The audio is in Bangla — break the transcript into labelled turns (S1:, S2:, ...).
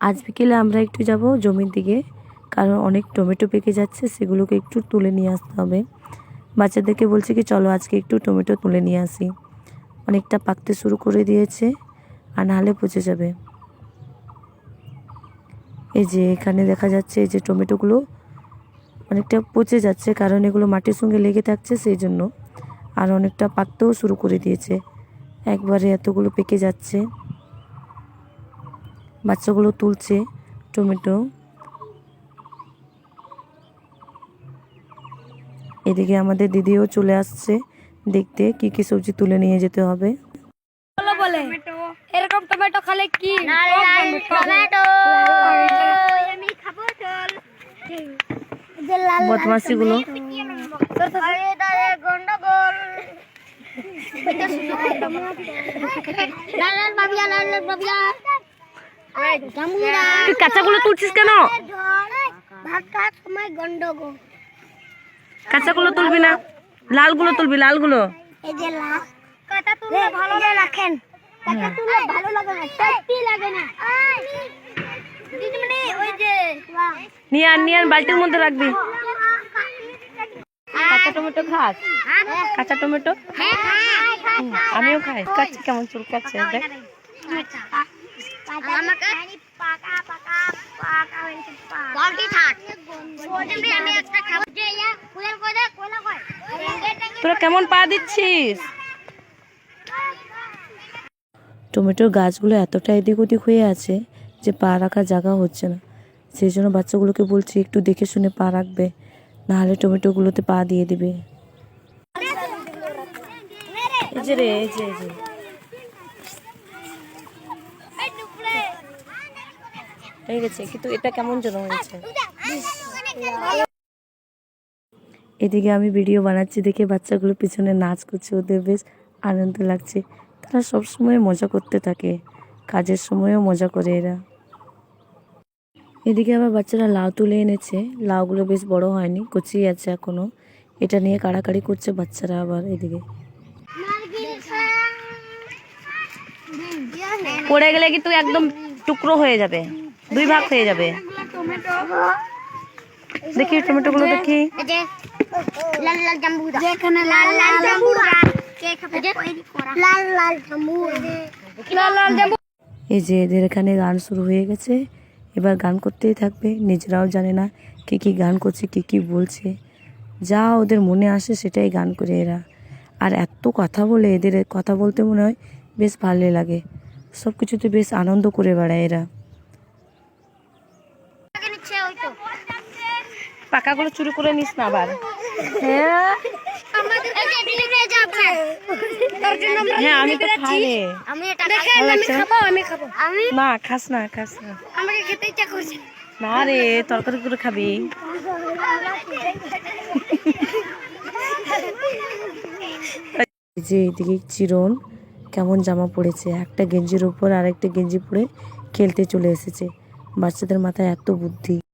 S1: আজ বিকেলে আমরা একটু যাব জমির দিকে, কারণ অনেক টমেটো পেকে যাচ্ছে, সেগুলোকে একটু তুলে নিয়ে আসতে হবে। বাচ্চাদেরকে বলছি কি চলো আজকে একটু টমেটো তুলে নিয়ে আসি, অনেকটা পাকতে শুরু করে দিয়েছে, আর নাহলে পচে যাবে। এই যে এখানে দেখা যাচ্ছে এই যে টমেটোগুলো অনেকটা পচে যাচ্ছে, কারণ এগুলো মাটির সঙ্গে লেগে থাকছে সেই জন্য, আর অনেকটা পাকতেও শুরু করে দিয়েছে, একবারে এতগুলো পেকে যাচ্ছে। বাচ্চাগুলো তুলছে টমেটো। এদিকে আমাদের দিদিও চলে আসছে দেখতে কি কি সবজি তুলে নিয়ে যেতে হবে।
S2: বলে এরকম টমেটো খেলে কি
S1: বদমাশিগুলো তুই কাঁচাগুলো তুলছিস কেন? কাঁচাগুলো তুলবি না, লালগুলো তুলবি, লালগুলো।
S2: এই যে লাল কাটা তুলে ভালো রাখেন, কাটা তুলে ভালো লাগে না, টেস্টি লাগে না। দিদিমণি ওই যে
S1: নিয়ে আন বালতির মধ্যে রাখবি। কাঁচা টমেটো খাস? কাঁচা টমেটো আমিও খাই। কাচ্ছি কেমন চুল কাচ্ছে দেখ। তোরা কেমন পা দিচ্ছিস? টমেটোর গাছগুলো এতটা এদিক ওদিক হয়ে আছে যে পা রাখার জায়গা হচ্ছে না, সেই জন্য বাচ্চাগুলোকে বলছি একটু দেখে শুনে পা রাখবে, নাহলে টমেটোগুলোতে পা দিয়ে দিবে। এই যে রে, এই যে হয়ে গেছে, কিন্তু এটা কেমন যেন হয়েছে। এদিকে আমি ভিডিও বানাচ্ছি দেখে বাচ্চাগুলো পিছনে নাচ করছে, ওদের বেশ আনন্দ লাগছে। তারা সবসময় মজা করতে থাকে, কাজের সময়ও মজা করে এরা। এদিকে আবার বাচ্চারা লাউ তুলে এনেছে, লাউগুলো বেশ বড় হয়নি, কচি আছে এখনো। এটা নিয়ে কাড়াকাড়ি করছে বাচ্চারা। আবার এদিকে পড়ে গেলে কিন্তু একদম টুকরো হয়ে যাবে, দুই ভাগ হয়ে যাবে। দেখি টমেটোগুলো দেখি।
S2: লাল লাল জাম্বু যেখানে লাল লাল জাম্বু কে খাবে লাল লাল জাম্বু লাল লাল জাম্বু।
S1: এই যে এদের এখানে গান শুরু হয়ে গেছে, এবার গান করতেই থাকবে, নিজেরাও জানে না কি কি গান করছে, কি কি বলছে, যা ওদের মনে আসে সেটাই গান করে এরা। আর এত কথা বলে, এদের কথা বলতে মনে হয় বেশ ভালো লাগে, সব কিছুতে বেশ আনন্দ করে বেড়ায় এরা। পাকাগুলো চুরি করে নিস না আবার। হ্যাঁ আমি তো খাই রে। না খাস না, খাস না। না রে, তরকারি করে খাবি। যে এদিকে চিরন কেমন জামা পড়েছে, একটা গেঞ্জির উপর আর একটা গেঞ্জি পরে খেলতে চলে এসেছে। বাচ্চাদের মাথায় এত বুদ্ধি।